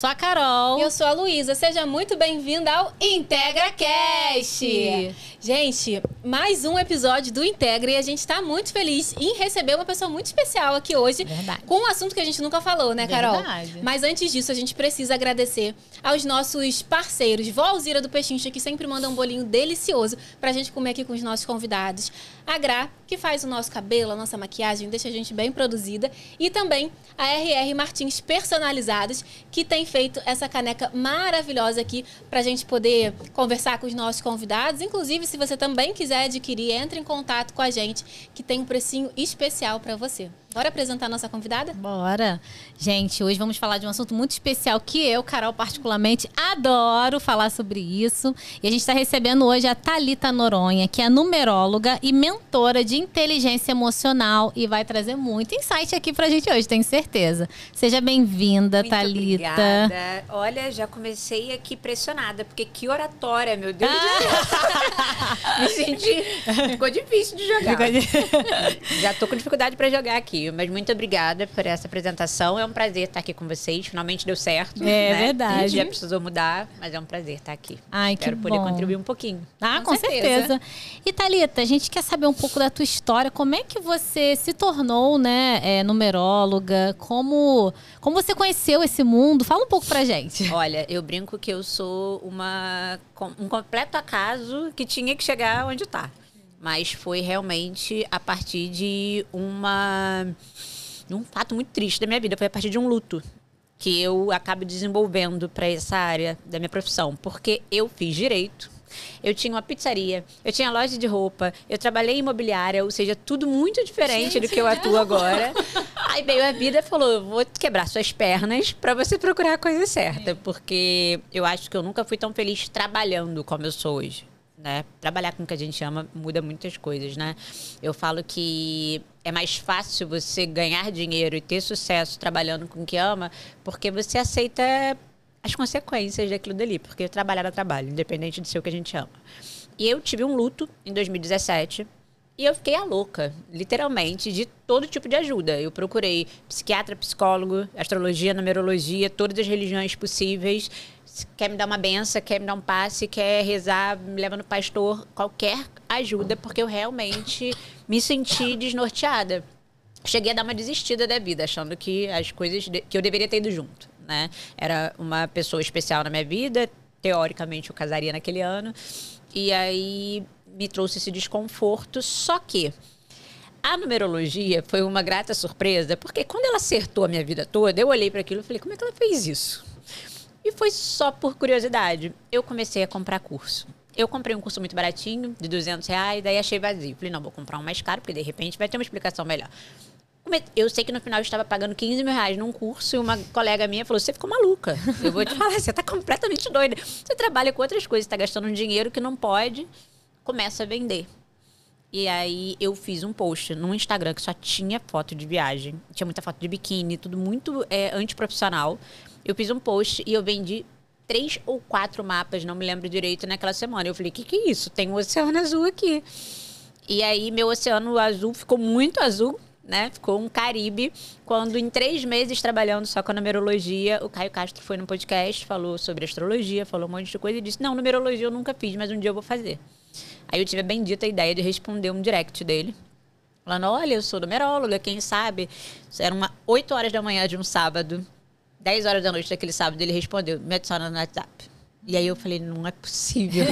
Sou a Carol. E eu sou a Luísa. Seja muito bem-vinda ao IntegraCast. Gente, mais um episódio do Integra e a gente está muito feliz em receber uma pessoa muito especial aqui hoje. Verdade. Com um assunto que a gente nunca falou, né, Carol? Verdade. Mas antes disso, a gente precisa agradecer aos nossos parceiros. Vó Alzira do Pechincha, que sempre manda um bolinho delicioso pra gente comer aqui com os nossos convidados. A Gra, que faz o nosso cabelo, a nossa maquiagem, deixa a gente bem produzida. E também a RR Martins Personalizados, que tem feito essa caneca maravilhosa aqui pra gente poder conversar com os nossos convidados. Inclusive, se você também quiser adquirir, entre em contato com a gente, que tem um precinho especial pra você. Bora apresentar a nossa convidada? Bora. Gente, hoje vamos falar de um assunto muito especial que eu, Carol, particularmente adoro falar sobre isso. E a gente está recebendo hoje a Thalita Noronha, que é numeróloga e mentora de inteligência emocional e vai trazer muito insight aqui pra gente hoje, tenho certeza. Seja bem-vinda, Thalita. Obrigada. Olha, já comecei aqui pressionada, porque que oratória, meu Deus do céu. Me senti... Ficou difícil de jogar. Já tô com dificuldade para jogar aqui. Mas muito obrigada por essa apresentação. É um prazer estar aqui com vocês. Finalmente deu certo. É, né? verdade. A gente já precisou mudar, mas é um prazer estar aqui. Ai, Espero que poder bom. contribuir um pouquinho. Ah, com certeza. E Thalita, a gente quer saber um pouco da tua história. Como é que você se tornou, né, numeróloga? Como você conheceu esse mundo? Fala um pouco pra gente. Olha, eu brinco que eu sou um completo acaso que tinha que chegar onde está. Mas foi realmente a partir de um fato muito triste da minha vida. Foi a partir de um luto que eu acabo desenvolvendo para essa área da minha profissão. Porque eu fiz direito, eu tinha uma pizzaria, eu tinha loja de roupa, eu trabalhei em imobiliária, ou seja, tudo muito diferente do que eu atuo agora. Aí veio a vida e falou, eu vou quebrar suas pernas para você procurar a coisa certa. Porque eu acho que eu nunca fui tão feliz trabalhando como eu sou hoje. Né? Trabalhar com o que a gente ama muda muitas coisas, né? Eu falo que é mais fácil você ganhar dinheiro e ter sucesso trabalhando com o que ama, porque você aceita as consequências daquilo dali, porque trabalhar é trabalho, independente de ser o que a gente ama. E eu tive um luto em 2017 e eu fiquei a louca, literalmente, de todo tipo de ajuda. Eu procurei psiquiatra, psicólogo, astrologia, numerologia, todas as religiões possíveis. Quer me dar uma benção, quer me dar um passe, quer rezar, me leva no pastor, qualquer ajuda, porque eu realmente me senti desnorteada. Cheguei a dar uma desistida da vida, achando que as coisas que eu deveria ter ido junto, né? Era uma pessoa especial na minha vida, teoricamente eu casaria naquele ano, e aí me trouxe esse desconforto, só que a numerologia foi uma grata surpresa, porque quando ela acertou a minha vida toda, eu olhei para aquilo e falei, como é que ela fez isso? E foi só por curiosidade. Eu comecei a comprar curso. Eu comprei um curso muito baratinho, de R$200, daí achei vazio. Falei, não, vou comprar um mais caro, porque de repente vai ter uma explicação melhor. Eu sei que no final eu estava pagando R$15 mil num curso e uma colega minha falou, você ficou maluca. Eu vou te falar, você está completamente doida. Você trabalha com outras coisas, está gastando um dinheiro que não pode, começa a vender. E aí eu fiz um post no Instagram que só tinha foto de viagem. Tinha muita foto de biquíni, tudo muito antiprofissional. Eu fiz um post e eu vendi 3 ou 4 mapas, não me lembro direito, naquela semana. Eu falei, que é isso? Tem um oceano azul aqui. E aí meu oceano azul ficou muito azul, né? Ficou um Caribe. Quando em 3 meses trabalhando só com a numerologia, o Caio Castro foi no podcast, falou sobre astrologia, falou um monte de coisa e disse, não, numerologia eu nunca fiz, mas um dia eu vou fazer. Aí eu tive a bendita ideia de responder um direct dele, falando, olha, eu sou numeróloga, quem sabe? Eram 8 horas da manhã de um sábado, 10 horas da noite daquele sábado, ele respondeu, me adiciona no WhatsApp. E aí eu falei, não é possível.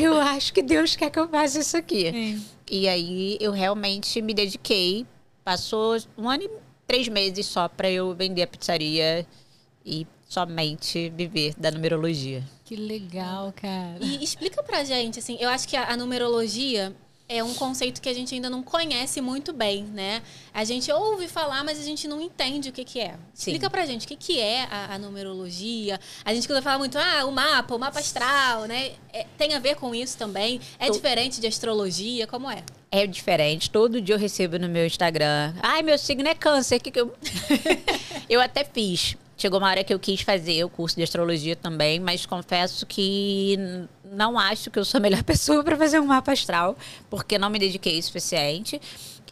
Eu acho que Deus quer que eu faça isso aqui. E aí eu realmente me dediquei. Passou 1 ano e 3 meses só para eu vender a pizzaria e somente viver da numerologia. Que legal, cara. E explica pra gente, assim, eu acho que a numerologia é um conceito que a gente ainda não conhece muito bem, né? A gente ouve falar, mas a gente não entende o que é. Explica pra gente o que é a numerologia. A gente escuta falar muito, o mapa astral, né? Tem a ver com isso também? É diferente de astrologia? Como é? É diferente. Todo dia eu recebo no meu Instagram, ai, meu signo é câncer. Que eu... eu até fiz. Chegou uma hora que eu quis fazer o curso de astrologia também, mas confesso que não acho que eu sou a melhor pessoa para fazer um mapa astral, porque não me dediquei o suficiente.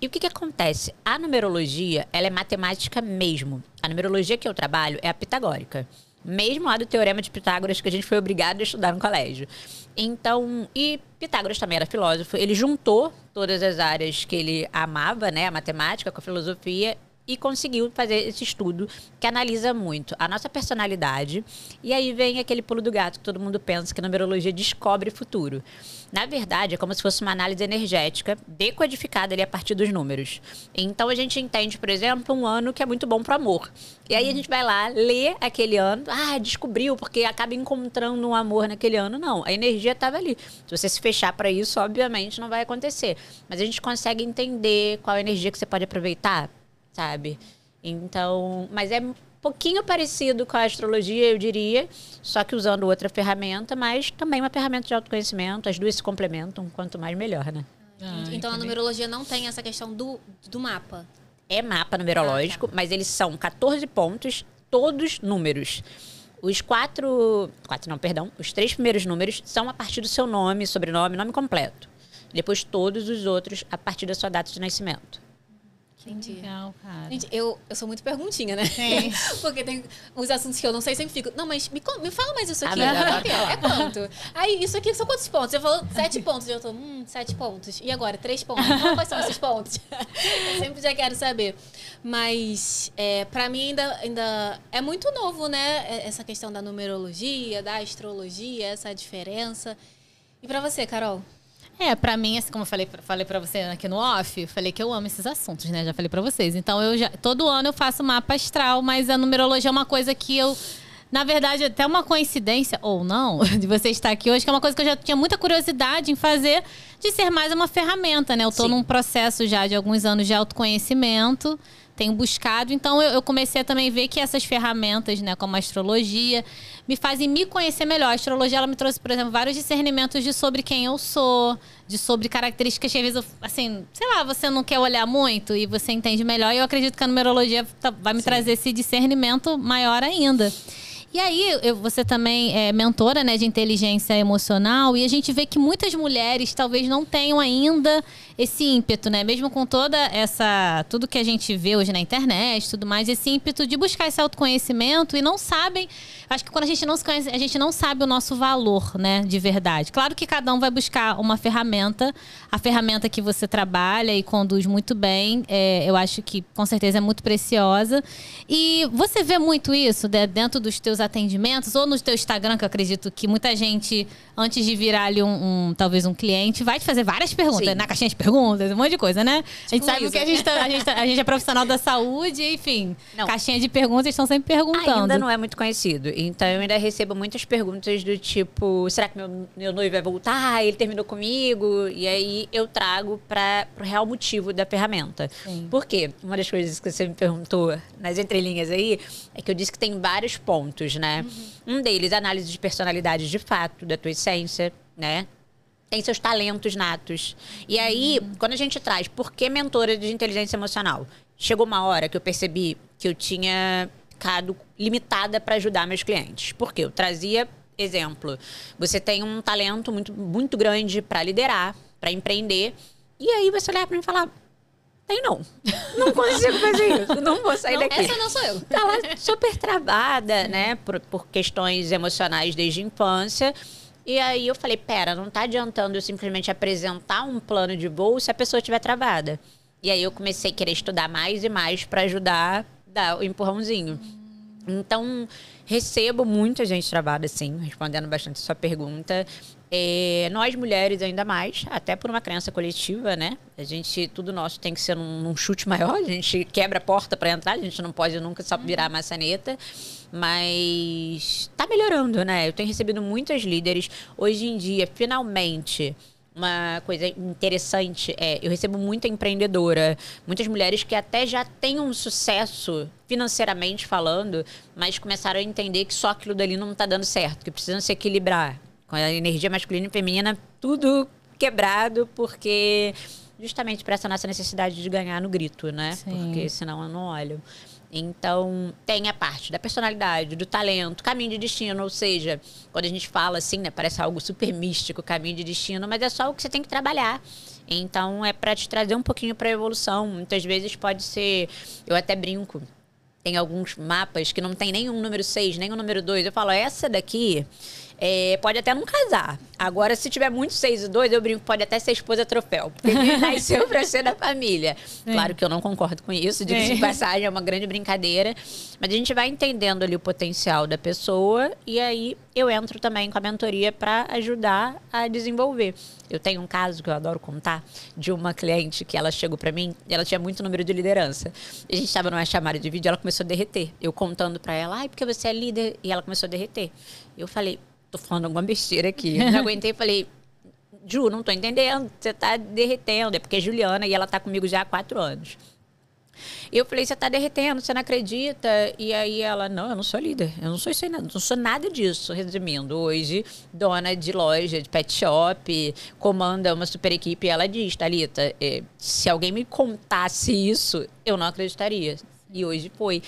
E o que acontece? A numerologia, ela é matemática mesmo. A numerologia que eu trabalho é a pitagórica. Mesmo lá do Teorema de Pitágoras, que a gente foi obrigado a estudar no colégio. Então, e Pitágoras também era filósofo. Ele juntou todas as áreas que ele amava, né? A matemática com a filosofia, e conseguiu fazer esse estudo que analisa muito a nossa personalidade. E aí vem aquele pulo do gato que todo mundo pensa que a numerologia descobre o futuro. Na verdade, é como se fosse uma análise energética decodificada ali a partir dos números. Então, a gente entende, por exemplo, um ano que é muito bom para o amor. E aí a gente vai lá, lê aquele ano, descobriu, porque acaba encontrando um amor naquele ano. Não, a energia estava ali. Se você se fechar para isso, obviamente não vai acontecer. Mas a gente consegue entender qual energia que você pode aproveitar, sabe? Então, mas é um pouquinho parecido com a astrologia, eu diria, só que usando outra ferramenta, mas também uma ferramenta de autoconhecimento. As duas se complementam, quanto mais melhor, né? Então a numerologia não tem essa questão do mapa. É mapa numerológico, mas eles são 14 pontos, todos números. Os os 3 primeiros números são a partir do seu nome, sobrenome, nome completo. Depois todos os outros a partir da sua data de nascimento. Entendi. Legal, cara. Gente, eu sou muito perguntinha, né? Sim. Porque tem uns assuntos que eu não sei, sempre fico. Não, mas me fala mais isso aqui. Melhor É quanto? Aí, isso aqui são quantos pontos? Você falou 7 pontos. Eu tô, 7 pontos. E agora, 3 pontos. Então, quais são esses pontos? Eu sempre já quero saber. Mas, pra mim, ainda é muito novo, né? Essa questão da numerologia, da astrologia, essa diferença. E pra você, Carol? Pra mim, assim, como eu falei pra você aqui no off, falei que eu amo esses assuntos, né? Já falei pra vocês. Então, todo ano eu faço mapa astral, mas a numerologia é uma coisa que eu... Na verdade, até uma coincidência, ou não, de você estar aqui hoje, que é uma coisa que eu já tinha muita curiosidade em fazer, de ser mais uma ferramenta, né? Eu tô num processo já de alguns anos de autoconhecimento, tenho buscado. Então, eu comecei a também ver que essas ferramentas, né, como a astrologia, me fazem me conhecer melhor. A astrologia, ela me trouxe, por exemplo, vários discernimentos sobre quem eu sou, sobre características que, às vezes, assim, sei lá, você não quer olhar muito e você entende melhor. E eu acredito que a numerologia vai me trazer esse discernimento maior ainda. E aí, você também é mentora, né, de inteligência emocional, e a gente vê que muitas mulheres talvez não tenham ainda esse ímpeto, né? Mesmo com tudo que a gente vê hoje na internet, tudo mais, esse ímpeto de buscar esse autoconhecimento e não sabem. Acho que quando a gente não se conhece, a gente não sabe o nosso valor, né, de verdade. Claro que cada um vai buscar uma ferramenta, a ferramenta que você trabalha e conduz muito bem, eu acho que com certeza é muito preciosa. E você vê muito isso, né, dentro dos teus atendimentos ou no teu Instagram, que eu acredito que muita gente, antes de virar ali talvez um cliente, vai te fazer várias perguntas, na caixinha de perguntas, um monte de coisa, né? A gente sabe que a gente é profissional da saúde, enfim, caixinha de perguntas estão sempre perguntando. Ainda não é muito conhecido, então eu ainda recebo muitas perguntas do tipo, será que meu noivo vai voltar? Ele terminou comigo? E aí eu trago para o real motivo da ferramenta. Sim. Por quê? Uma das coisas que você me perguntou nas entrelinhas aí é que eu disse que tem vários pontos, né? Um deles, análise de personalidade de fato, da tua essência, né? Tem seus talentos natos. E aí, quando a gente traz, por que mentora de inteligência emocional? Chegou uma hora que eu percebi que eu tinha ficado limitada para ajudar meus clientes. Por quê? Eu trazia exemplo. Você tem um talento muito, muito grande para liderar, para empreender. E aí você olhar para mim e falar, não consigo fazer isso, não vou sair daqui. Essa não sou eu. Tá lá super travada, né, por questões emocionais desde a infância. E aí eu falei, não tá adiantando eu simplesmente apresentar um plano de voo se a pessoa estiver travada. E aí eu comecei a querer estudar mais e mais para ajudar a dar o empurrãozinho. Então, recebo muita gente travada, sim, respondendo bastante a sua pergunta. Nós mulheres ainda mais, até por uma crença coletiva, né? Tudo nosso tem que ser num chute maior, a gente quebra a porta para entrar, a gente não pode nunca só virar a maçaneta. Mas tá melhorando, né? Eu tenho recebido muitas líderes. Hoje em dia, finalmente, uma coisa interessante eu recebo muita empreendedora, muitas mulheres que até já têm um sucesso financeiramente falando, mas começaram a entender que só aquilo dali não tá dando certo, que precisam se equilibrar. Com a energia masculina e feminina, tudo quebrado, porque justamente para essa nossa necessidade de ganhar no grito, né? Sim. Porque senão eu não olho. Então, tem a parte da personalidade, do talento, caminho de destino. Ou seja, quando a gente fala assim, né, parece algo super místico, caminho de destino, mas é só o que você tem que trabalhar. Então, é para te trazer um pouquinho para a evolução. Muitas vezes pode ser... Eu até brinco. tem alguns mapas que não tem nenhum número 6, nem o número 2. Eu falo, essa daqui pode até não casar. Agora, se tiver muito 6 e 2, eu brinco, pode até ser esposa troféu. Porque ele nasceu pra ser da família. Claro que eu não concordo com isso, diga-se de passagem, é uma grande brincadeira. Mas a gente vai entendendo ali o potencial da pessoa e aí eu entro também com a mentoria para ajudar a desenvolver. Eu tenho um caso que eu adoro contar de uma cliente que ela chegou para mim, ela tinha muito número de liderança. A gente estava numa chamada de vídeo, ela começou a derreter. Eu contando para ela, ai, porque você é líder? E ela começou a derreter. Eu falei, tô falando alguma besteira aqui. Eu não aguentei e falei, Ju, não tô entendendo, você tá derretendo. É porque é Juliana e ela tá comigo já há 4 anos. Eu falei, você tá derretendo, você não acredita? E aí ela, não, eu não sou líder, eu não sou isso aí, não sou nada disso. Resumindo, hoje, dona de loja, de pet shop, comanda uma super equipe. E ela diz, Thalita, se alguém me contasse isso, eu não acreditaria. E hoje foi.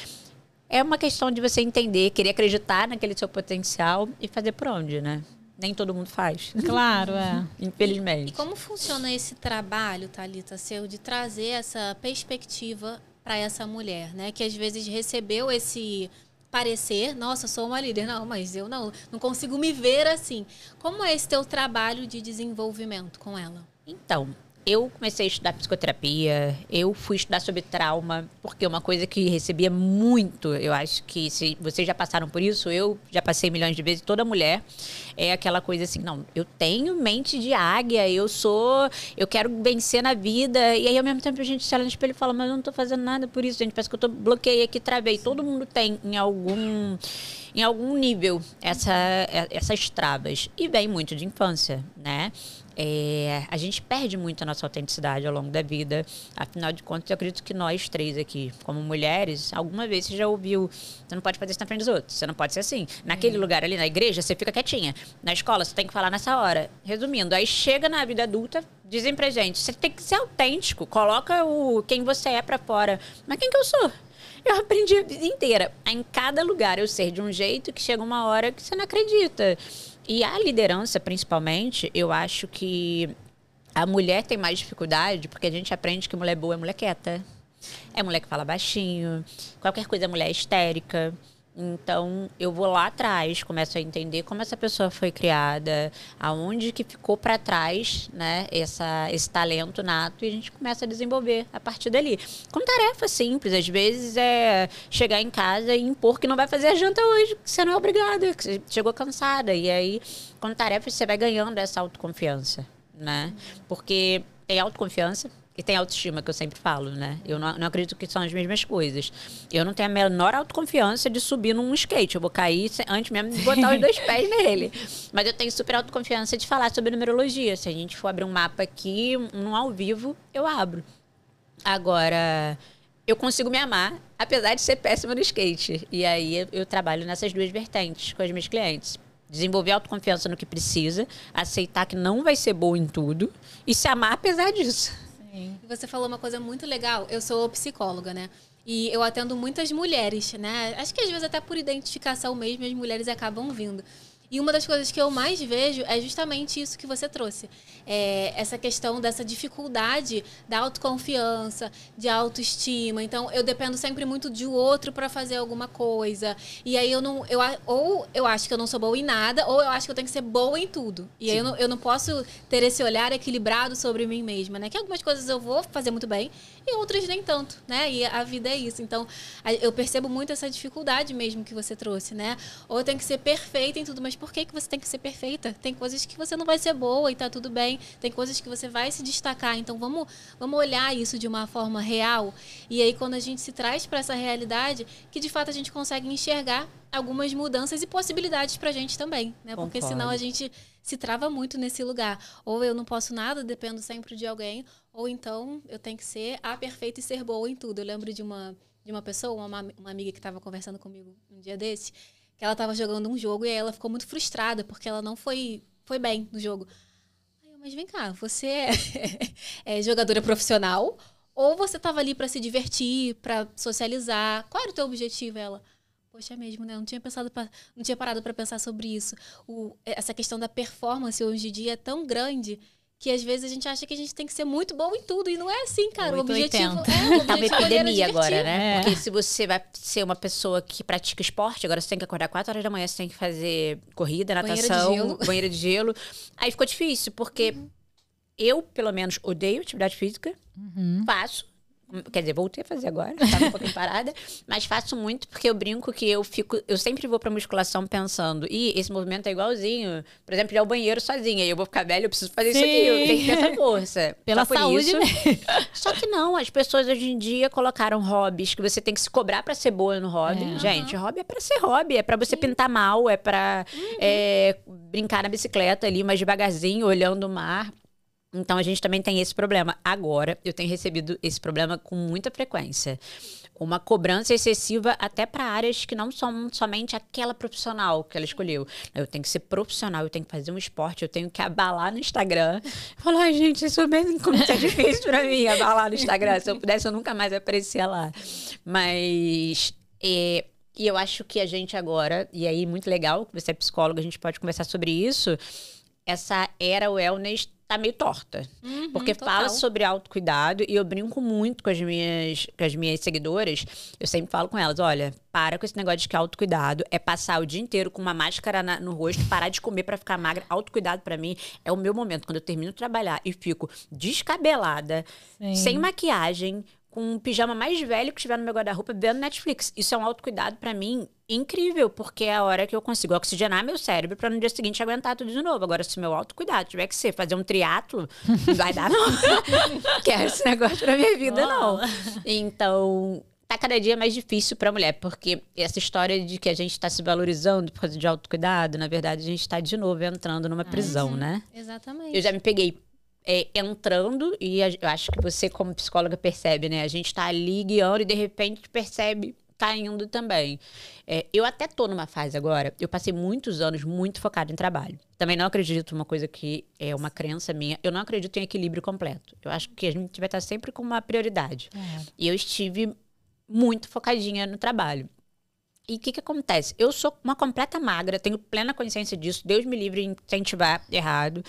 É uma questão de você entender, querer acreditar naquele seu potencial e fazer por onde, né? Nem todo mundo faz. Claro, Infelizmente. E como funciona esse trabalho, Thalita, seu, de trazer essa perspectiva para essa mulher, né? Que às vezes recebeu esse parecer, nossa, sou uma líder. Não, mas eu não consigo me ver assim. Como é esse teu trabalho de desenvolvimento com ela? Então, eu comecei a estudar psicoterapia, eu fui estudar sobre trauma, porque uma coisa que recebia muito, eu acho que se vocês já passaram por isso, eu já passei milhões de vezes, toda mulher, é aquela coisa assim, não, eu tenho mente de águia, eu quero vencer na vida, e aí ao mesmo tempo a gente se olha no espelho e fala, mas eu não tô fazendo nada por isso, gente, parece que eu bloqueei aqui, travei. Todo mundo tem em algum nível essas travas, e vem muito de infância, né? A gente perde muito a nossa autenticidade ao longo da vida. Afinal de contas, eu acredito que nós 3 aqui, como mulheres, alguma vez você já ouviu, você não pode fazer isso na frente dos outros, você não pode ser assim. Naquele lugar ali, na igreja, você fica quietinha. Na escola, você tem que falar nessa hora. Resumindo, aí chega na vida adulta, dizem pra gente, você tem que ser autêntico, coloca quem você é pra fora. Mas quem que eu sou? Eu aprendi a vida inteira. Em cada lugar eu ser de um jeito que chega uma hora que você não acredita. E a liderança, principalmente, eu acho que a mulher tem mais dificuldade porque a gente aprende que mulher boa é mulher quieta. É mulher que fala baixinho. Qualquer coisa é mulher histérica. Então, eu vou lá atrás, começo a entender como essa pessoa foi criada, aonde que ficou para trás, né, esse talento nato, e a gente começa a desenvolver a partir dali. Com tarefa simples, às vezes é chegar em casa e impor que não vai fazer a janta hoje, que você não é obrigada, que você chegou cansada. E aí, com tarefas, você vai ganhando essa autoconfiança, né? Porque tem autoconfiança e tem autoestima, que eu sempre falo, né? Eu não acredito que são as mesmas coisas. Eu não tenho a menor autoconfiança de subir num skate. Eu vou cair antes mesmo de botar os 2 pés nele. Mas eu tenho super autoconfiança de falar sobre numerologia. Se a gente for abrir um mapa aqui, um ao vivo, eu abro. Agora, eu consigo me amar, apesar de ser péssima no skate. E aí eu trabalho nessas 2 vertentes com as minhas clientes. Desenvolver autoconfiança no que precisa, aceitar que não vai ser boa em tudo e se amar apesar disso. E você falou uma coisa muito legal. Eu sou psicóloga, né? E eu atendo muitas mulheres, né? Acho que às vezes até por identificação mesmo, as mulheres acabam vindo. E uma das coisas que eu mais vejo é justamente isso que você trouxe. Essa questão dessa dificuldade da autoconfiança, de autoestima. Então, eu dependo sempre muito de outro para fazer alguma coisa. E aí, ou eu acho que eu não sou boa em nada, ou eu acho que eu tenho que ser boa em tudo. E aí, eu não posso ter esse olhar equilibrado sobre mim mesma, né? Que algumas coisas eu vou fazer muito bem e outras nem tanto, né? E a vida é isso. Então, eu percebo muito essa dificuldade mesmo que você trouxe, né? Ou eu tenho que ser perfeita em tudo, mas por que você tem que ser perfeita? Tem coisas que você não vai ser boa e tá tudo bem. Tem coisas que você vai se destacar. Então, vamos olhar isso de uma forma real. E aí, quando a gente se traz para essa realidade, que de fato a gente consegue enxergar algumas mudanças e possibilidades pra gente também, né? Porque senão a gente se trava muito nesse lugar. Ou eu não posso nada, dependo sempre de alguém, ou então eu tenho que ser a perfeita e ser boa em tudo. Eu lembro de uma pessoa, uma amiga que estava conversando comigo um dia desse, que ela estava jogando um jogo e aí ela ficou muito frustrada porque ela não foi bem no jogo. Aí eu, mas vem cá, você é jogadora profissional ou você estava ali para se divertir, para socializar? Qual era o teu objetivo? Ela, poxa, é mesmo, né? Eu não tinha parado para pensar sobre isso. Essa questão da performance hoje em dia é tão grande que às vezes a gente acha que a gente tem que ser muito bom em tudo. E não é assim, cara. O 880. objetivo Tá uma epidemia agora, né? É. Porque se você vai ser uma pessoa que pratica esporte, agora você tem que acordar 4 horas da manhã, você tem que fazer corrida, Banheiro de natação, gelo. banheiro de gelo. Aí ficou difícil, porque eu, pelo menos, odeio atividade física. Faço. Quer dizer, voltei a fazer agora, tava um pouquinho parada, mas faço muito porque eu brinco que eu sempre vou pra musculação pensando, esse movimento é igualzinho, por exemplo, ir ao banheiro sozinha, e eu vou ficar velha, eu preciso fazer isso aqui, eu tenho que ter essa força. Pela Só por saúde isso. mesmo. Só que não, as pessoas hoje em dia colocaram hobbies que você tem que se cobrar pra ser boa no hobby. Gente, hobby é pra ser hobby, é pra você pintar mal, é pra brincar na bicicleta ali, mas devagarzinho, olhando o mar. Então, a gente também tem esse problema. Agora, eu tenho recebido esse problema com muita frequência. Uma cobrança excessiva até para áreas que não são somente aquela profissional que ela escolheu. Eu tenho que ser profissional, eu tenho que fazer um esporte, eu tenho que abalar no Instagram. Falar, ai, gente, isso é bem como é difícil para mim, abalar no Instagram. Se eu pudesse, eu nunca mais aparecia lá. Mas... E eu acho que a gente agora, e aí muito legal, que você é psicóloga, a gente pode conversar sobre isso, essa era wellness tá meio torta. Porque total. fala sobre autocuidado e eu brinco muito com as minhas seguidoras. Eu sempre falo com elas, olha, para com esse negócio de que autocuidado é passar o dia inteiro com uma máscara no rosto, parar de comer pra ficar magra. Autocuidado pra mim é o meu momento, quando eu termino de trabalhar e fico descabelada, sem maquiagem, com um pijama mais velho que estiver no meu guarda-roupa, vendo Netflix. Isso é um autocuidado pra mim incrível, porque é a hora que eu consigo oxigenar meu cérebro pra no dia seguinte aguentar tudo de novo. Agora, se meu autocuidado tiver que ser fazer um triatlo, não vai dar, não. Quero esse negócio pra minha vida, não. Então, tá cada dia mais difícil pra mulher, porque essa história de que a gente tá se valorizando por causa de autocuidado, na verdade, a gente tá de novo entrando numa prisão, né? Exatamente. Eu já me peguei entrando, e eu acho que você, como psicóloga, percebe, né? A gente tá ali guiando e, de repente, percebe caindo também. Eu até tô numa fase agora, eu passei muitos anos muito focada em trabalho. Também não acredito numa coisa que é uma crença minha, eu não acredito em equilíbrio completo. Eu acho que a gente vai estar sempre com uma prioridade. E eu estive muito focadinha no trabalho. E o que acontece? Eu sou uma completa magra, tenho plena consciência disso. Deus me livre de incentivar errado.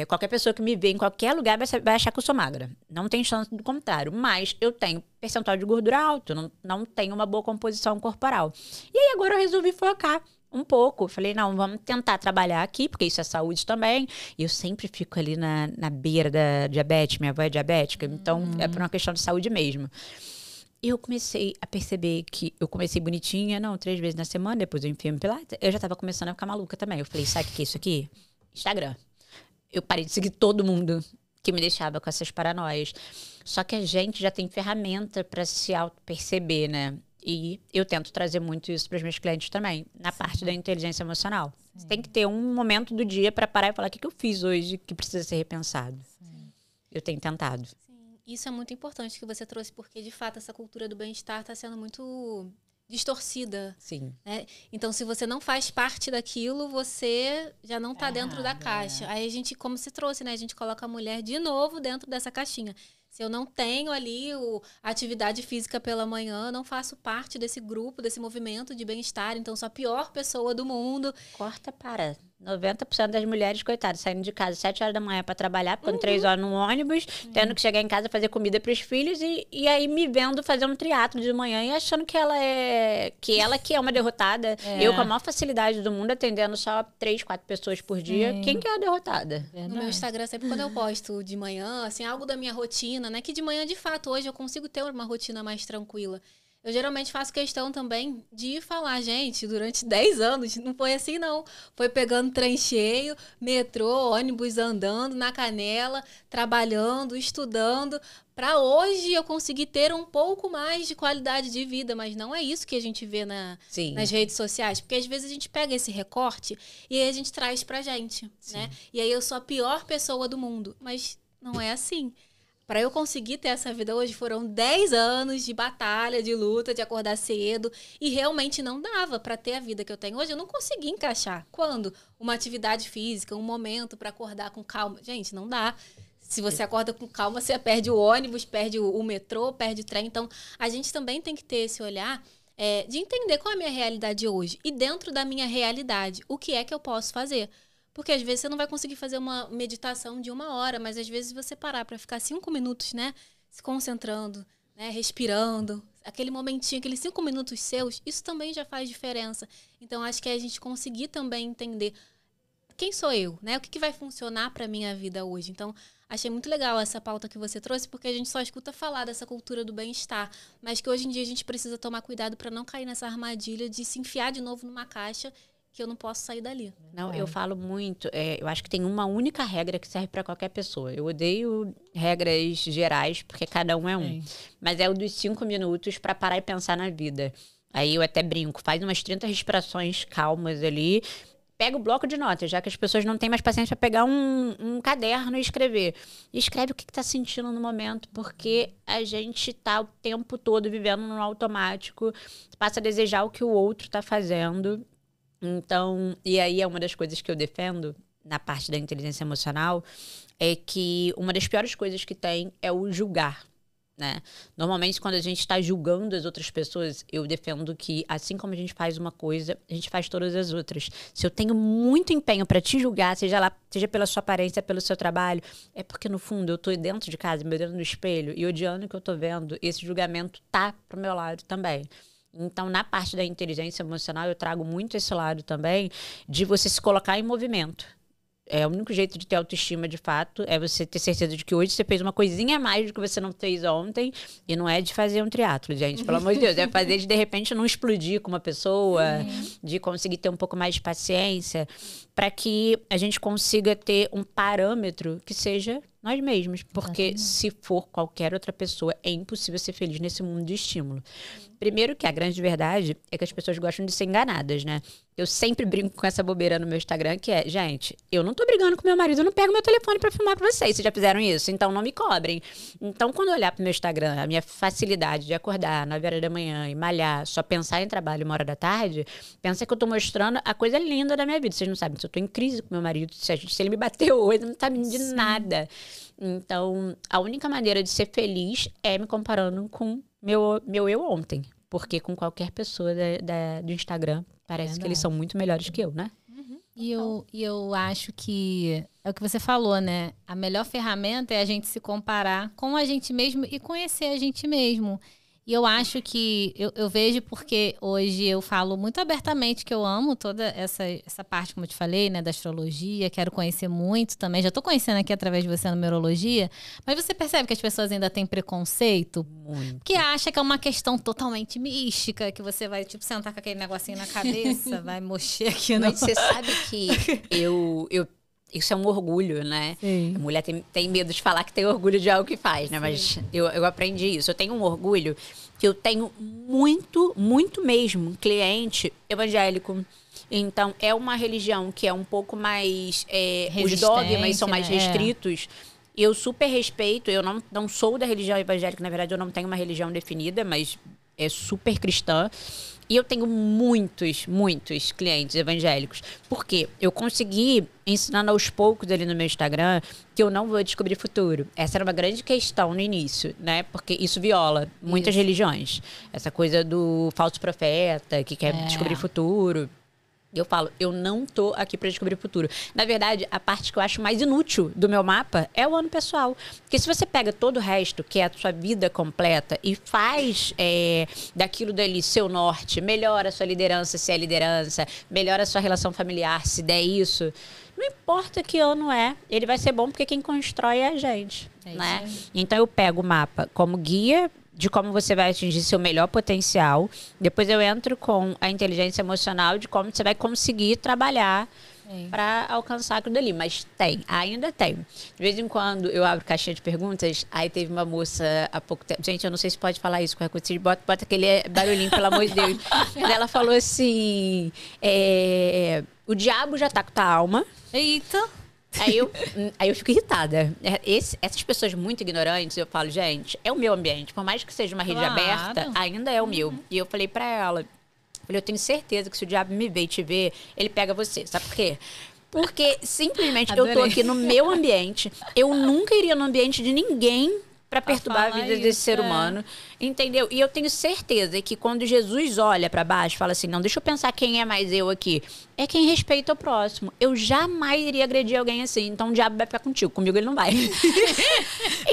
Qualquer pessoa que me vê em qualquer lugar vai achar que eu sou magra. Não tem chance do contrário. Mas eu tenho percentual de gordura alto, não tenho uma boa composição corporal. E aí agora eu resolvi focar um pouco. Falei, não, vamos tentar trabalhar aqui, porque isso é saúde também. E eu sempre fico ali na beira da diabetes, minha avó é diabética, então é por uma questão de saúde mesmo. Eu comecei a perceber que eu comecei bonitinha, 3 vezes na semana, depois eu enfiei um pilates. Eu já tava começando a ficar maluca também. Eu falei, sabe o que é isso aqui? Instagram. Eu parei de seguir todo mundo que me deixava com essas paranoias. Só que a gente já tem ferramenta para se auto-perceber, né? E eu tento trazer muito isso para os meus clientes também, na parte da inteligência emocional. Você tem que ter um momento do dia para parar e falar o que eu fiz hoje que precisa ser repensado. Eu tenho tentado. Isso é muito importante que você trouxe, porque, de fato, essa cultura do bem-estar está sendo muito distorcida. Sim. Né? Então, se você não faz parte daquilo, você já não está dentro da caixa. Aí a gente, como se trouxe, né? A gente coloca a mulher de novo dentro dessa caixinha. Se eu não tenho ali a atividade física pela manhã, não faço parte desse grupo, desse movimento de bem-estar. Então, sou a pior pessoa do mundo. Corta para 90% das mulheres, coitadas, saindo de casa às 7 horas da manhã para trabalhar, ficando 3 horas no ônibus, tendo que chegar em casa fazer comida para os filhos e aí me vendo fazer um triatlo de manhã e achando que ela que é uma derrotada. Eu, com a maior facilidade do mundo, atendendo só 3, 4 pessoas por dia. Quem que é a derrotada? No meu Instagram, sempre quando eu posto de manhã, assim, algo da minha rotina, né? Que de manhã, de fato, hoje eu consigo ter uma rotina mais tranquila. Eu geralmente faço questão também de falar, gente, durante 10 anos não foi assim, não. Foi pegando trem cheio, metrô, ônibus andando na canela, trabalhando, estudando, para hoje eu conseguir ter um pouco mais de qualidade de vida. Mas não é isso que a gente vê nas redes sociais. Porque às vezes a gente pega esse recorte e aí a gente traz pra gente, né? E aí eu sou a pior pessoa do mundo. Mas não é assim. Para eu conseguir ter essa vida hoje, foram 10 anos de batalha, de luta, de acordar cedo. E realmente não dava para ter a vida que eu tenho hoje. Eu não consegui encaixar. Quando? Uma atividade física, um momento para acordar com calma. Gente, não dá. Se você acorda com calma, você perde o ônibus, perde o metrô, perde o trem. Então, a gente também tem que ter esse olhar de entender qual é a minha realidade hoje. E dentro da minha realidade, o que é que eu posso fazer? Porque às vezes você não vai conseguir fazer uma meditação de 1 hora, mas às vezes você parar para ficar 5 minutos, né? Se concentrando, né? Respirando. Aquele momentinho, aqueles 5 minutos seus, isso também já faz diferença. Então, acho que é a gente conseguir também entender quem sou eu, né? O que vai funcionar para minha vida hoje. Então, achei muito legal essa pauta que você trouxe, porque a gente só escuta falar dessa cultura do bem-estar, mas que hoje em dia a gente precisa tomar cuidado para não cair nessa armadilha de se enfiar de novo numa caixa que eu não posso sair dali. Não, eu falo muito, eu acho que tem uma única regra que serve para qualquer pessoa. Eu odeio regras gerais, porque cada um é um. Mas é o dos 5 minutos para parar e pensar na vida. Aí eu até brinco, faz umas 30 respirações calmas ali, pega o bloco de notas, já que as pessoas não têm mais paciência para pegar um caderno e escrever. E escreve o que está sentindo no momento, porque a gente está o tempo todo vivendo no automático, passa a desejar o que o outro está fazendo. Então, e aí é uma das coisas que eu defendo na parte da inteligência emocional, é que uma das piores coisas que tem é o julgar, né? Normalmente, quando a gente está julgando as outras pessoas, eu defendo que, assim como a gente faz uma coisa, a gente faz todas as outras. Se eu tenho muito empenho para te julgar, seja pela sua aparência, pelo seu trabalho, é porque, no fundo, eu tô dentro de casa, me olhando no espelho e odiando o que eu tô vendo, esse julgamento tá pro meu lado também. Então, na parte da inteligência emocional, eu trago muito esse lado também de você se colocar em movimento. O único jeito de ter autoestima, de fato, é você ter certeza de que hoje você fez uma coisinha a mais do que você não fez ontem. E não é de fazer um triatlo, gente, pelo amor de Deus. É fazer de repente, não explodir com uma pessoa, de conseguir ter um pouco mais de paciência, para que a gente consiga ter um parâmetro que seja nós mesmos. Porque se for qualquer outra pessoa, é impossível ser feliz nesse mundo de estímulo. Primeiro que a grande verdade é que as pessoas gostam de ser enganadas, né? Eu sempre brinco com essa bobeira no meu Instagram, que é, gente, eu não tô brigando com meu marido, eu não pego meu telefone pra filmar pra vocês, vocês já fizeram isso, então não me cobrem. Então, quando eu olhar pro meu Instagram, a minha facilidade de acordar 9 horas da manhã e malhar, só pensar em trabalho 1 hora da tarde, pensa que eu tô mostrando a coisa linda da minha vida. Vocês não sabem se eu tô em crise com meu marido, se ele me bateu hoje, não tá de nada. Então, a única maneira de ser feliz é me comparando com meu eu ontem. Porque com qualquer pessoa do Instagram, parece que eles são muito melhores que eu, né? E eu acho que é o que você falou, né? A melhor ferramenta é a gente se comparar com a gente mesmo e conhecer a gente mesmo. E eu acho que eu vejo, porque hoje eu falo muito abertamente que eu amo toda essa parte, como eu te falei, né, da astrologia, quero conhecer muito também. Já estou conhecendo aqui através de você a numerologia, mas você percebe que as pessoas ainda têm preconceito? Muito. Que acha que é uma questão totalmente mística, que você vai, tipo, sentar com aquele negocinho na cabeça, vai mexer aqui no... Mas você sabe que isso é um orgulho, né? Sim. A mulher tem medo de falar que tem orgulho de algo que faz, né? Sim. Mas eu aprendi isso. Eu tenho um orgulho que eu tenho muito, muito mesmo cliente evangélico. Então, é uma religião que é um pouco mais... os dogmas são mais restritos. Eu super respeito. Eu não sou da religião evangélica. Na verdade, eu não tenho uma religião definida, mas é super cristã. E eu tenho muitos clientes evangélicos. Porque eu consegui, ensinando aos poucos ali no meu Instagram, que eu não vou descobrir futuro. Essa era uma grande questão no início, né? Porque isso viola muitas religiões. Essa coisa do falso profeta, que quer descobrir futuro. Eu falo, eu não tô aqui para descobrir o futuro. Na verdade, a parte que eu acho mais inútil do meu mapa é o ano pessoal. Porque se você pega todo o resto, que é a sua vida completa, e faz daquilo dali seu norte, melhora a sua liderança, se é liderança, melhora a sua relação familiar, se der isso, não importa que ano ele vai ser bom porque quem constrói é a gente, né? Então eu pego o mapa como guia de como você vai atingir seu melhor potencial. Depois eu entro com a inteligência emocional de como você vai conseguir trabalhar para alcançar aquilo dali. Mas ainda tem. De vez em quando eu abro caixinha de perguntas, aí teve uma moça há pouco tempo. Gente, eu não sei se pode falar isso, qualquer coisa, bota aquele barulhinho, pelo amor de Deus. Ela falou assim, o diabo já tá com tua alma. Eita! Aí eu fico irritada. Essas pessoas muito ignorantes, eu falo, gente, é o meu ambiente. Por mais que seja uma rede aberta, ainda é o meu. E eu falei pra ela, eu tenho certeza que se o diabo me ver e te ver, ele pega você. Sabe por quê? Porque simplesmente eu tô aqui no meu ambiente. Eu nunca iria no ambiente de ninguém para perturbar a vida desse ser humano, entendeu? E eu tenho certeza que quando Jesus olha para baixo, fala assim, não, deixa eu pensar quem é mais eu aqui. é quem respeita o próximo. Eu jamais iria agredir alguém assim. Então o diabo vai ficar contigo. Comigo ele não vai.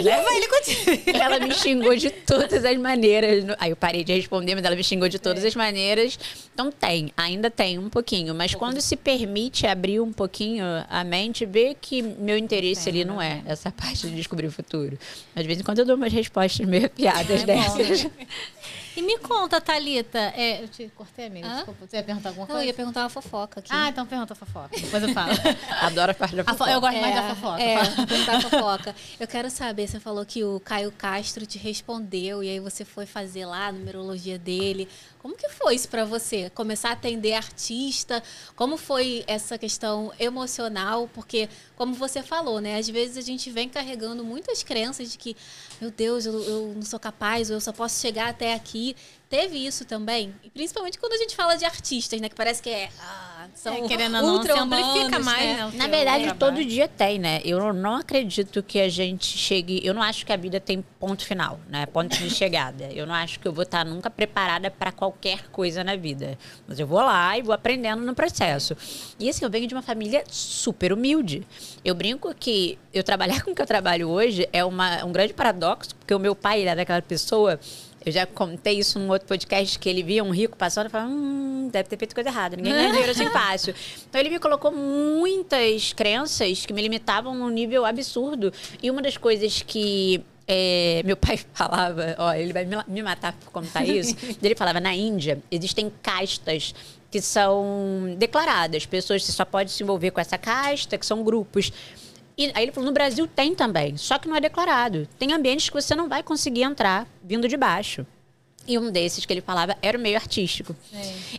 Leva ele contigo. Ela me xingou de todas as maneiras. Aí eu parei de responder, mas ela me xingou de todas as maneiras. Então ainda tem um pouquinho. Mas quando se permite abrir um pouquinho a mente, ver que meu interesse ali não é essa parte de descobrir o futuro. Às vezes, quando eu dou umas respostas meio piadas dessas. E me conta, Thalita. Eu te cortei, amiga? Desculpa. Você ia perguntar alguma coisa? Eu ia perguntar uma fofoca aqui. Ah, então pergunta a fofoca. Depois eu falo. Adoro a parte da fofoca. Eu gosto mais da fofoca. Perguntar a fofoca. Eu quero saber, você falou que o Caio Castro te respondeu e aí você foi fazer lá a numerologia dele. Como que foi isso pra você? Começar a atender artista? Como foi essa questão emocional? Porque, como você falou, né? Às vezes a gente vem carregando muitas crenças de que, meu Deus, eu não sou capaz, ou eu só posso chegar até aqui. Teve isso também? E principalmente quando a gente fala de artistas, né? Que parece que são querendo ou não, se amplifica mais, né? Na verdade, todo dia tem, né? Eu não acredito que a gente chegue... Eu não acho que a vida tem ponto final, né? Ponto de chegada. Eu não acho que eu vou estar nunca preparada para qualquer coisa na vida. Mas eu vou lá e vou aprendendo no processo. E assim, eu venho de uma família super humilde. Eu brinco que eu trabalhar com o que eu trabalho hoje é um grande paradoxo, porque o meu pai, ele era daquela pessoa... Eu já contei isso num outro podcast, que ele via um rico passando e falava, deve ter feito coisa errada, ninguém ganha dinheiro assim fácil. Então ele me colocou muitas crenças que me limitavam num nível absurdo. E uma das coisas que meu pai falava, ele vai me matar por contar isso, ele falava, na Índia existem castas que são declaradas, pessoas que só podem se envolver com essa casta, que são grupos. E aí ele falou, no Brasil tem também, só que não é declarado. Tem ambientes que você não vai conseguir entrar vindo de baixo. E um desses que ele falava era o meio artístico.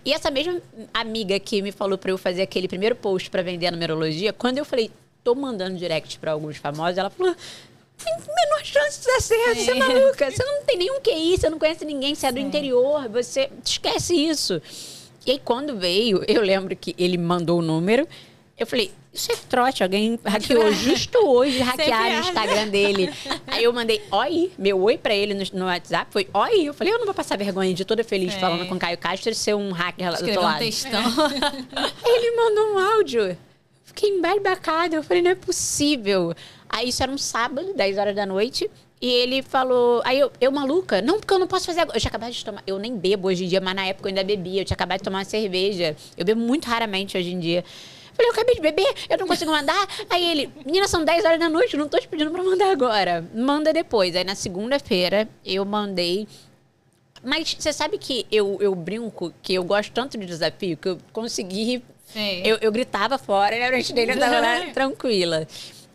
E essa mesma amiga que me falou para eu fazer aquele primeiro post para vender a numerologia, quando eu falei, tô mandando direct para alguns famosos, ela falou, tem menor chance de dar certo, você é maluca. Você não tem nenhum QI, você não conhece ninguém, você é do interior, você esquece isso. E aí quando veio, eu lembro que ele mandou o número, eu falei, isso é trote, alguém hackeou justo hoje, hackearam o Instagram dele. Aí eu mandei meu oi pra ele no WhatsApp, foi oi. Eu falei, eu não vou passar vergonha de toda feliz falando com o Caio Castro e ser um hacker lá do outro lado. Textão. Ele mandou um áudio. Fiquei embasbacada, eu falei, não é possível. Aí isso era um sábado, 10 horas da noite. E ele falou, aí eu maluca, não, porque eu não posso fazer agora. Eu tinha acabado de tomar, eu nem bebo hoje em dia, mas na época eu ainda bebia. Eu tinha acabado de tomar uma cerveja. Eu bebo muito raramente hoje em dia. Falei, eu acabei de beber, eu não consigo mandar. Aí ele, menina, são 10 horas da noite, não tô te pedindo pra mandar agora. Manda depois. Aí na segunda-feira eu mandei. Mas você sabe que eu brinco que eu gosto tanto de desafio que eu consegui. Eu gritava fora e na frente dele eu tava lá tranquila.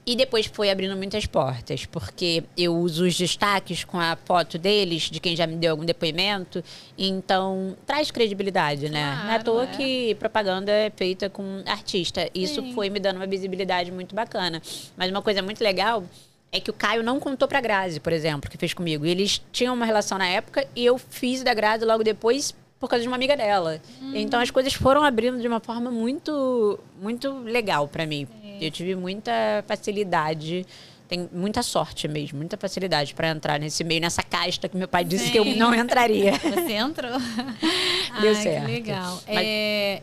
E depois foi abrindo muitas portas, porque eu uso os destaques com a foto deles, de quem já me deu algum depoimento. Então, traz credibilidade, né? Claro, não é à toa que propaganda é feita com artista. Isso foi me dando uma visibilidade muito bacana. Mas uma coisa muito legal é que o Caio não contou pra Grazi, por exemplo, que fez comigo. Eles tinham uma relação na época e eu fiz da Grazi logo depois por causa de uma amiga dela. Então, as coisas foram abrindo de uma forma muito, muito legal pra mim. Eu tive muita facilidade, tem muita sorte mesmo, muita facilidade para entrar nesse meio, nessa casta que meu pai disse que eu não entraria. Você entrou? Deu certo. Que legal. Mas...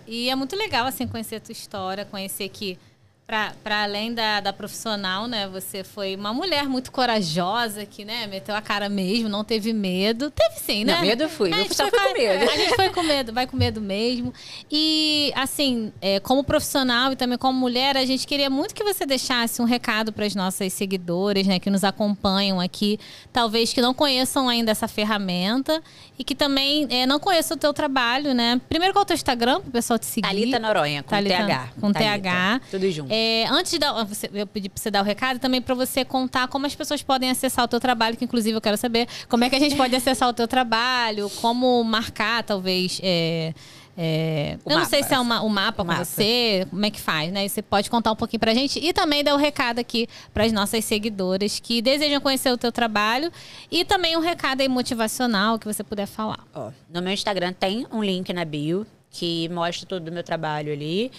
E é muito legal, assim, conhecer a tua história, conhecer que, para além da profissional, né, você foi uma mulher muito corajosa que, né, meteu a cara mesmo, não teve medo. Teve sim, né? Não, medo eu fui. Eu só fui com medo. A gente foi com medo, vai com medo mesmo. E, assim, como profissional e também como mulher, a gente queria muito que você deixasse um recado para as nossas seguidoras, né, que nos acompanham aqui, talvez que não conheçam ainda essa ferramenta e que também não conheçam o teu trabalho, né? Primeiro, qual é o teu Instagram, para o pessoal te seguir? Thalita Noronha, com TH. Com TH. Tudo junto. Antes de eu pedir para você dar o recado, também para você contar como as pessoas podem acessar o teu trabalho, que inclusive eu quero saber como é que a gente pode acessar o teu trabalho, como marcar, talvez. Eu não sei se é o mapa com você, como é que faz, né? Você pode contar um pouquinho pra gente e também dar o recado aqui para as nossas seguidoras que desejam conhecer o teu trabalho e também um recado aí motivacional que você puder falar. No meu Instagram tem um link na bio que mostra todo o meu trabalho ali.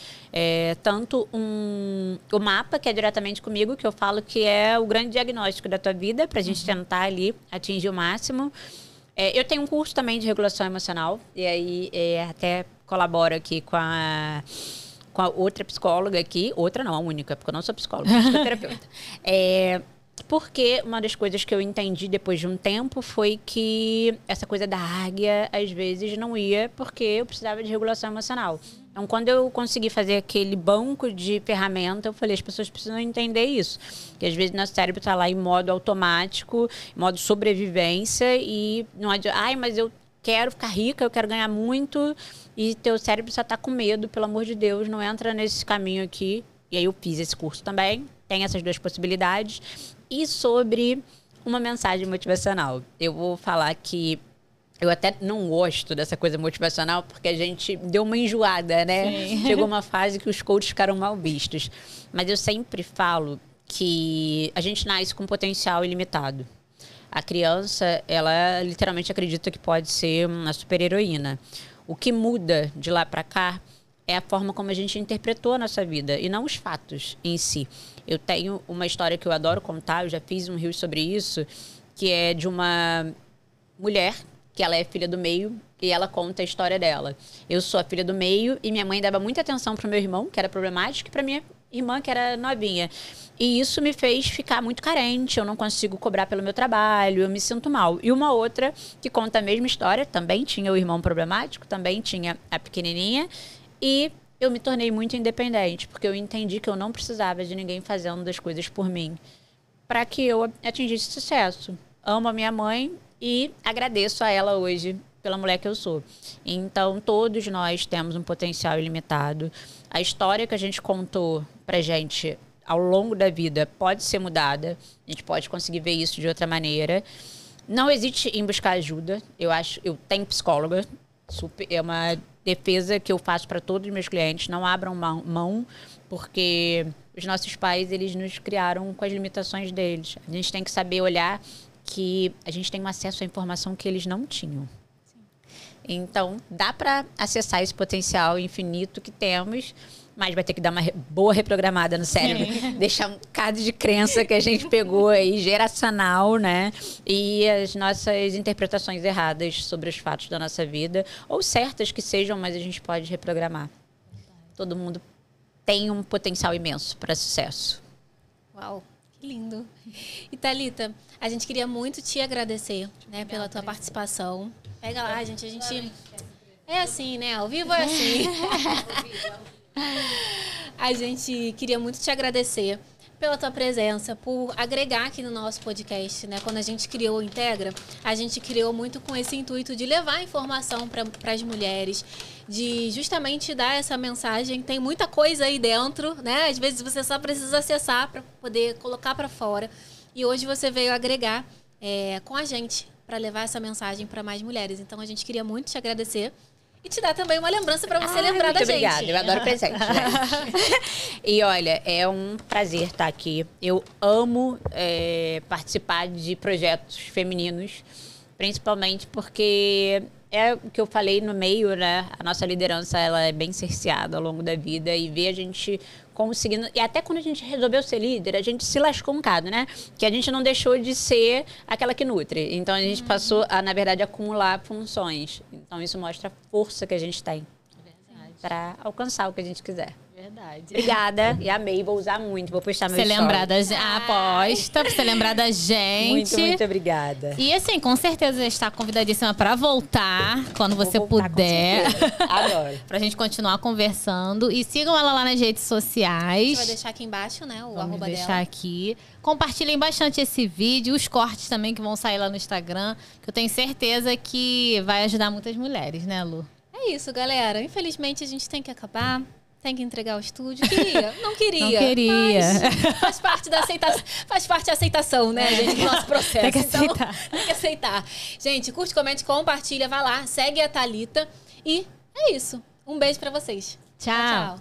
Tanto o mapa, que é diretamente comigo, que eu falo que é o grande diagnóstico da tua vida, pra gente tentar ali atingir o máximo. Eu tenho um curso também de regulação emocional, e aí até colaboro aqui com com a outra psicóloga aqui. Outra não, a única, porque eu não sou psicóloga, sou psicoterapeuta. Porque uma das coisas que eu entendi depois de um tempo foi que essa coisa da águia, às vezes, não ia porque eu precisava de regulação emocional. Então, quando eu consegui fazer aquele banco de ferramenta, eu falei, as pessoas precisam entender isso. Que às vezes nosso cérebro está lá em modo automático, em modo sobrevivência, e não adianta, ai, mas eu quero ficar rica, eu quero ganhar muito, e teu cérebro só está com medo, pelo amor de Deus, não entra nesse caminho aqui. E aí eu fiz esse curso também, tem essas duas possibilidades. E sobre uma mensagem motivacional, eu vou falar que eu até não gosto dessa coisa motivacional, porque a gente deu uma enjoada, né? Sim. Chegou uma fase que os coaches ficaram mal vistos. Mas eu sempre falo que a gente nasce com potencial ilimitado. A criança, ela literalmente acredita que pode ser uma super-heroína. O que muda de lá para cá é a forma como a gente interpretou a nossa vida e não os fatos em si. Eu tenho uma história que eu adoro contar, eu já fiz um reel sobre isso, que é de uma mulher que ela é filha do meio, e ela conta a história dela. Eu sou a filha do meio, e minha mãe dava muita atenção pro meu irmão, que era problemático, e pra minha irmã, que era novinha. E isso me fez ficar muito carente, eu não consigo cobrar pelo meu trabalho, eu me sinto mal. E uma outra que conta a mesma história, também tinha o irmão problemático, também tinha a pequenininha, e eu me tornei muito independente, porque eu entendi que eu não precisava de ninguém fazendo as coisas por mim, para que eu atingisse sucesso. Amo a minha mãe, e agradeço a ela hoje pela mulher que eu sou. Então, todos nós temos um potencial ilimitado. A história que a gente contou pra gente ao longo da vida pode ser mudada. A gente pode conseguir ver isso de outra maneira. Não hesite em buscar ajuda. Eu tenho psicóloga. É uma defesa que eu faço para todos os meus clientes. Não abram mão, porque os nossos pais, eles nos criaram com as limitações deles. A gente tem que saber olhar que a gente tem um acesso à informação que eles não tinham. Sim. Então, dá para acessar esse potencial infinito que temos, mas vai ter que dar uma boa reprogramada no cérebro. Sim. Deixar um bocado de crença que a gente pegou aí, geracional, né? E as nossas interpretações erradas sobre os fatos da nossa vida, ou certas que sejam, mas a gente pode reprogramar. Todo mundo tem um potencial imenso para sucesso. Uau! Lindo. E Thalita, a gente queria muito te agradecer, né, pela tua participação. Pega lá, gente, é assim, né? Ao vivo é assim. A gente queria muito te agradecer pela tua presença, por agregar aqui no nosso podcast, né? Quando a gente criou o Integra, a gente criou muito com esse intuito de levar informação para as mulheres, de justamente dar essa mensagem. Tem muita coisa aí dentro, né? Às vezes você só precisa acessar para poder colocar para fora. E hoje você veio agregar com a gente para levar essa mensagem para mais mulheres. Então a gente queria muito te agradecer. E te dar também uma lembrança para você lembrar da gente. Obrigada, eu adoro presente, gente. E olha, é um prazer estar aqui. Eu amo participar de projetos femininos, principalmente porque é o que eu falei no meio, né? A nossa liderança, ela é bem cerceada ao longo da vida, e ver a gente conseguindo... E até quando a gente resolveu ser líder, a gente se lascou um bocado, né? Que a gente não deixou de ser aquela que nutre. Então, a gente passou a, na verdade, acumular funções. Então, isso mostra a força que a gente tem para alcançar o que a gente quiser. Verdade. Obrigada. E amei, vou usar muito. Vou postar meu story. Lembrar da gente. Aposta, pra você lembrar da gente. Muito obrigada. E assim, com certeza está convidadíssima para voltar quando você puder. Adoro. Pra gente continuar conversando. E sigam ela lá nas redes sociais. A gente vai deixar aqui embaixo, né? O arroba dela. Vamos deixar aqui. Compartilhem bastante esse vídeo, os cortes também que vão sair lá no Instagram, que eu tenho certeza que vai ajudar muitas mulheres, né, Lu? É isso, galera. Infelizmente, a gente tem que acabar. Tem que entregar o estúdio. Queria? Não queria. Não queria. Mas faz parte da aceitação. Faz parte da aceitação, né, gente? Do nosso processo. Tem que aceitar. Então, tem que aceitar. Gente, curte, comente, compartilha, vai lá, segue a Thalita. E é isso. Um beijo pra vocês. Tchau.